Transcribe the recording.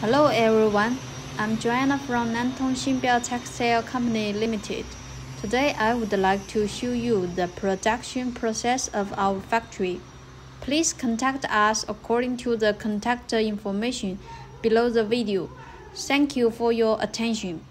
Hello everyone, I'm Joanna from Nantong Xinbiao Textile Company Limited. Today I would like to show you the production process of our factory. Please contact us according to the contact information below the video. Thank you for your attention.